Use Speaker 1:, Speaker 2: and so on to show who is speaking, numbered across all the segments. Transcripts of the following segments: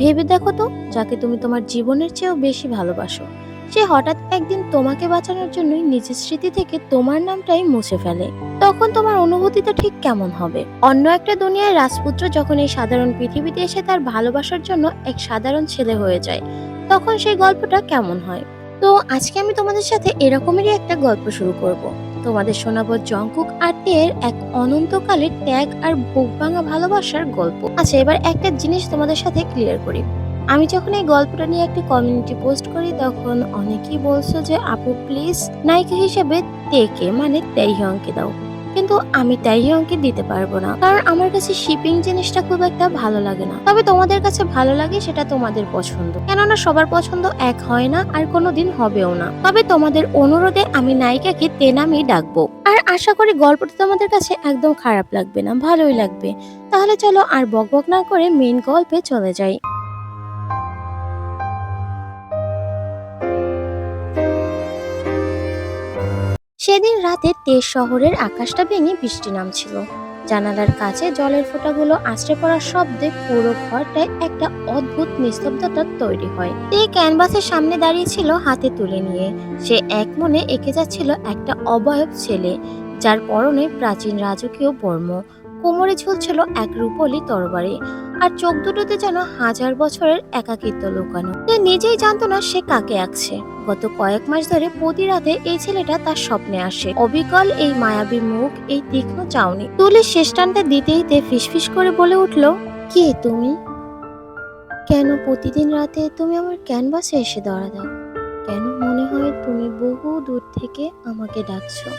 Speaker 1: ভেবে দেখো তো, যাকে তুমি তোমার জীবনের চেয়েও বেশি ভালোবাসো, সে হঠাৎ একদিন তোমাকে বাঁচানোর জন্যই নিজের স্মৃতি থেকে তোমার নামটাই মুছে ফেলে। তখন তোমার অনুভূতিটা ঠিক কেমন হবে? অন্য একটা দুনিয়ার রাজপুত্র যখন এই সাধারণ পৃথিবীতে এসে তার ভালোবাসার জন্য এক সাধারণ ছেলে হয়ে যায়, তখন সেই গল্পটা কেমন হয়? তো আজকে আমি তোমাদের সাথে এরকমেরই একটা গল্প শুরু করব। তোমাদের শোনাবো জংকুক আর টের এক অনন্তকালের ত্যাগ আর বুক ভাঙা ভালোবাসার গল্প। আচ্ছা, এবার একটা জিনিস তোমাদের সাথে ক্লিয়ার করি। আমি যখন এই গল্পটা নিয়ে একটা কমিউনিটি পোস্ট করি, তখন অনেকেই বলছো যে আপু প্লিজ নায়িকা হিসেবে তেকে মানে তাইহিয়ংকে দাও। কিন্তু আমি তাইহিয়ংকে দিতে পারবো না, কারণ আমার কাছে শিপিং জিনিসটা খুব একটা ভালো লাগে না। তবে তোমাদের কাছে ভালো লাগে সেটা তোমাদের পছন্দ, কেননা সবার পছন্দ এক হয় না আর কোনোদিন হবেও না। তবে তোমাদের অনুরোধে আমি নায়িকাকে তে নামেই ডাকবো। আর আশা করি গল্পটা তোমাদের কাছে একদম খারাপ লাগবে না, ভালোই লাগবে। তাহলে চলো আর বকবক না করে মেইন গল্পে চলে যাই। সেদিন রাতে তেজ শহরের আকাশটা ভেঙে বৃষ্টি নামছিল। জানালার কাছে জলের ফোঁটাগুলো আছড়ে পড়ার শব্দে পুরো ঘরটায় একটা অদ্ভুত নিস্তব্ধতা তৈরি হয়। তে ক্যানভাসের সামনে দাঁড়িয়ে ছিল হাতে তুলে নিয়ে। সে এক মনে এঁকে যাচ্ছিল একটা অবয়ব ছেলে, যার পরনে প্রাচীন রাজকীয় বর্ম, কোমরে ঝুলছিল এক রূপলি তরবারি, আর চোখ দুটোতে যেন হাজার বছরের একাকিত্ব লুকানো। সে নিজেই জানতো না সে কাকে আঁকছে। গত কয়েক মাস ধরে প্রতি রাতে এই ছেলেটা তার স্বপ্নে আসে। অবিকল এই মায়াবী মুখ, এই তীক্ষ্ণ চাউনি। তুলির শেষ টানটা দিতেই তে ফিসফিস করে বলে উঠল, কে তুমি? কেন প্রতিদিন রাতে তুমি আমার ক্যানভাসে এসে দাঁড়া দাও? কেন মনে হয় তুমি বহু দূর থেকে আমাকে ডাকছো?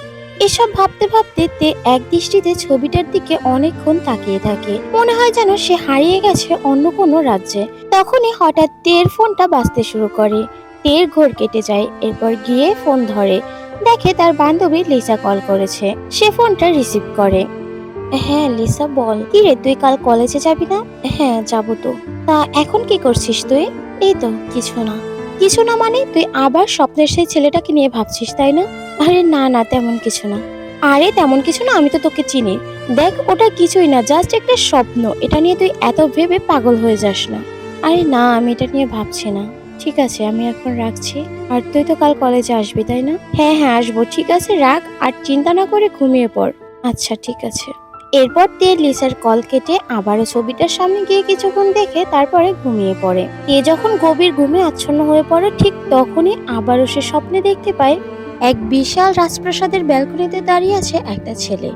Speaker 1: এসব ভাবতে ভাবতে তে এক দৃষ্টিতে ছবিটার দিকে অনেকক্ষণ তাকিয়ে থাকে। মনে হয় যেন সে হারিয়ে গেছে অন্য কোনো রাজ্যে। তখনই হঠাৎ তের ফোনটা বাজতে শুরু করে। তের ঘোর কেটে যায়, এরপর গিয়ে ফোন ধরে। দেখে তার বান্ধবী লিসা কল করেছে। সে ফোনটা রিসিভ করে। হ্যাঁ লিসা, বল। কি রে, তুই কাল কলেজে যাবি না? হ্যাঁ যাবো তো। তা এখন কি করছিস তুই? এই তো কিছু না। কিছু না মানে তুই আবার স্বপ্নের সেই ছেলেটাকে নিয়ে ভাবছিস, তাই না? আরে না না, তেমন কিছু না। আরে তেমন কিছু না, আমি তো তোকে চিনি। দেখ, ওটা কিছুই না, জাস্ট একটা স্বপ্ন। এটা নিয়ে তুই এত ভেবে পাগল হয়ে যাস না। আরে না, আমি এটা নিয়ে ভাবছি না। ঠিক আছে, আমি এখন রাখছি। আর তুই তো কাল কলেজে আসবি, তাই না? হ্যাঁ হ্যাঁ আসবো। ঠিক আছে রাখ, আর চিন্তা না করে ঘুমিয়ে পড়। আচ্ছা ঠিক আছে। এরপর তে লিসার কল কেটে আবারও ছবিটার সামনে গিয়ে কিছুক্ষণ দেখে তারপরে ঘুমিয়ে পড়ে। তে যখন গভীর ঘুমে আচ্ছন্ন হয়ে পড়ে, ঠিক তখনই আবারও সে স্বপ্নে দেখতে পায় এক বিশাল রাজপ্রাসাদের ব্যালকনিতে দাঁড়িয়ে আছে একটা ছেলে,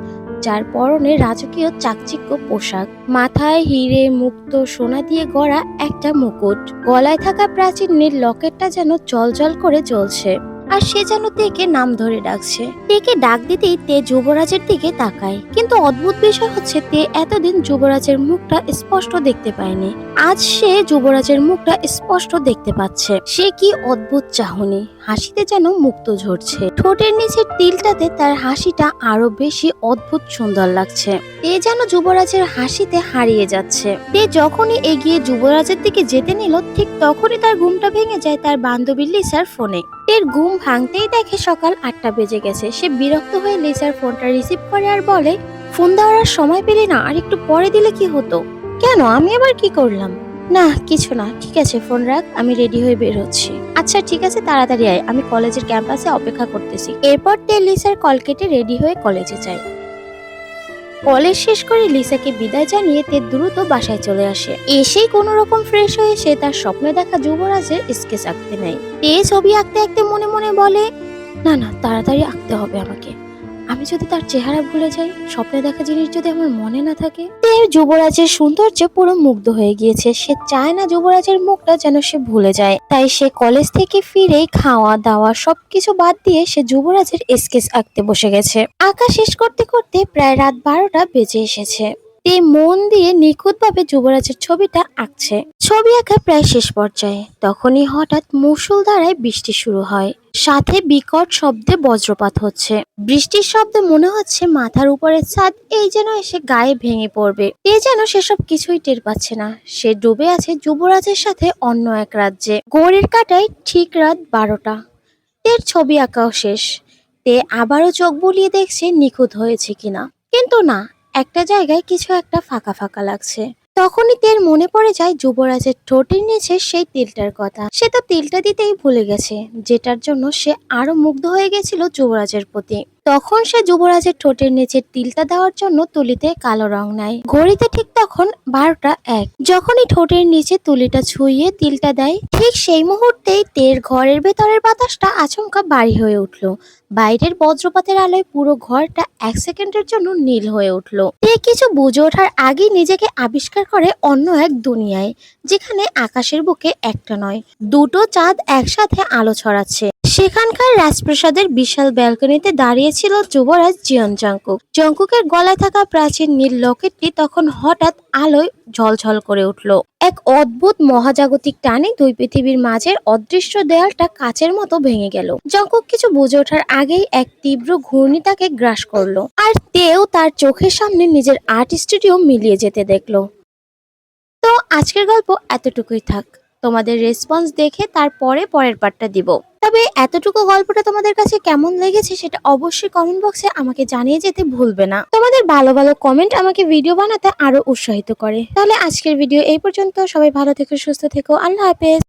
Speaker 1: যার পরনে রাজকীয় চাকচিক্য পোশাক, মাথায় হিরে মুক্ত সোনা দিয়ে গড়া একটা মুকুট, গলায় থাকা প্রাচীন নীল লকেটটা যেন জলজল করে জ্বলছে। আর সে যেন তেকে নাম ধরে ডাকছে। তেকে ডাক দিতেই তে যুবরাজের দিকে তাকায়, কিন্তু অদ্ভুত বিষয় হচ্ছে তে এতদিন যুবরাজের মুখটা স্পষ্ট দেখতে পায়নি। আজ সে যুবরাজের মুখটা স্পষ্ট দেখতে পাচ্ছে। সে কি অদ্ভুত চাহনি, হাসিতে যেন মুক্ত ঝরছে। ঠোঁটের নিচের তিলটাতে তার হাসিটা আরো বেশি অদ্ভুত সুন্দর লাগছে। তে যেন যুবরাজের হাসিতে হারিয়ে যাচ্ছে। তে যখনই এগিয়ে যুবরাজের দিকে যেতে নিল, ঠিক তখনই তার ঘুমটা ভেঙে যায় তার বান্ধবী লিসার ফোনে। তের ঘুম ভাঙতেই দেখে সকাল 8টা বেজে গেছে। সে বিরক্ত হয়ে লিসার ফোনটা রিসিভ করে আর বলে, ফোন দেওয়ার আর সময় পেলে না, আর একটু পরে দিলে কি হতো? কেন, আমি আবার কি করলাম? না কিছু না, ঠিক আছে ফোন রাখ, আমি রেডি হয়ে বের হচ্ছি। আচ্ছা ঠিক আছে, তাড়াতাড়ি আয়, আমি কলেজের ক্যাম্পাসে অপেক্ষা করতেছি। এরপর তে লিসার কল কেটে রেডি হয়ে কলেজে যায়। কলেজ শেষ করে লিসাকে বিদায় জানিয়ে তে দ্রুত বাসায় চলে আসে। এসেই কোনো রকম ফ্রেশ হয়ে সে তার স্বপ্নে দেখা যুবরাজের স্কেচ আঁকতে নেয়। তে ছবি আঁকতে আঁকতে মনে মনে বলে, না না, তাড়াতাড়ি আঁকতে হবে আমাকে। আমি যদি তার চেহারা ভুলে যাই, স্বপ্নে দেখা জিনিস যদি আমার মনে না থাকে। তে যুবরাজের সৌন্দর্যে পুরো মুগ্ধ হয়ে গিয়েছে। সে চায় না যুবরাজের মুখটা যেন সে ভুলে যায়। তাই সে কলেজ থেকে ফিরে খাওয়া দাওয়া সবকিছু বাদ দিয়ে সে যুবরাজের স্কেচ আঁকতে বসে গেছে। আঁকা শেষ করতে করতে প্রায় রাত 12টা বেজে এসেছে। তে মন দিয়ে নিখুঁতভাবে যুবরাজের ছবিটা আঁকছে। ছবি আঁকা প্রায় শেষ পর্যায়ে, তখনই হঠাৎ মুষলধারায় বৃষ্টি শুরু হয়। সাথে বিকট শব্দে বজ্রপাত হচ্ছে। বৃষ্টির শব্দে মনে হচ্ছে মাথার উপরে ছাদ এই যেন এসে গায়ে ভেঙে পড়বে। এ যেন সেসব কিছুই টের পাচ্ছে না। সে ডুবে আছে যুবরাজের সাথে অন্য এক রাজ্যে। ঘড়ির কাঁটায় ঠিক রাত 12টা। তের ছবি আঁকাও শেষ। তে আবারও চোখ বুলিয়ে দেখছে নিখুঁত হয়েছে কিনা, কিন্তু না, একটা জায়গায় কিছু একটা ফাঁকা ফাঁকা লাগছে। তখনই তের মনে পড়ে যায় যুবরাজের ঠোঁটের নিচে সেই তিলটার কথা। সে তো তিলটা দিতেই ভুলে গেছে, যেটার জন্য সে আরো মুগ্ধ হয়ে গেছিল যুবরাজের প্রতি। তখন সে যুবরাজের ঠোঁটের নিচে তিলটা দেওয়ার জন্য তুলিতে কালো রং নেয়। ঘড়িতে ঠিক তখন 12টা 1। যখনই ঠোঁটের নিচে তুলিটা ছুঁয়ে তিলটা দেয়, ঠিক সেই মুহূর্তেই তের ঘরের ভেতরের বাতাসটা আচমকা ভারী হয়ে উঠল। বাইরের বজ্রপাতের আলোয় পুরো ঘরটা 1 সেকেন্ডের জন্য নীল হয়ে উঠল। তে কিছু বুঝে ওঠার আগেই নিজেকে আবিষ্কার করে অন্য এক দুনিয়ায়, যেখানে আকাশের বুকে একটা নয়, দুটো চাঁদ একসাথে আলো ছড়াচ্ছে। সেখানকার রাজপ্রাসাদের বিশাল ব্যালকনিতে দাঁড়িয়েছিল যুবরাজ জিয়ন জংকুক। জংকুকের গলায় থাকা প্রাচীন নীল লকেটটি তখন হঠাৎ আলোয় ঝলঝল করে উঠল। এক অদ্ভুত মহাজাগতিক টানে দুই পৃথিবীর মাঝের অদৃশ্য দেয়ালটা কাচের মতো ভেঙে গেল। জংকুক কিছু বুঝে ওঠার আগেই এক তীব্র ঘূর্ণি তাকে গ্রাস করলো, আর তেও তার চোখের সামনে নিজের আর্ট স্টুডিও মিলিয়ে যেতে দেখলো। তো আজকের গল্প এতটুকুই থাক। তোমাদের রেসপন্স দেখে তারপরে পরের পার্টটা দিব। তবে এতটুকু গল্পটা তোমাদের কাছে কেমন লেগেছে সেটা অবশ্যই কমেন্ট বক্সে আমাকে জানিয়ে যেতে ভুলবে না। তোমাদের ভালো ভালো কমেন্ট আমাকে ভিডিও বানাতে আরো উৎসাহিত করে। তাহলে আজকের ভিডিও এই পর্যন্ত। সবাই ভালো থেকো, সুস্থ থেকো। আল্লাহ হাফেজ।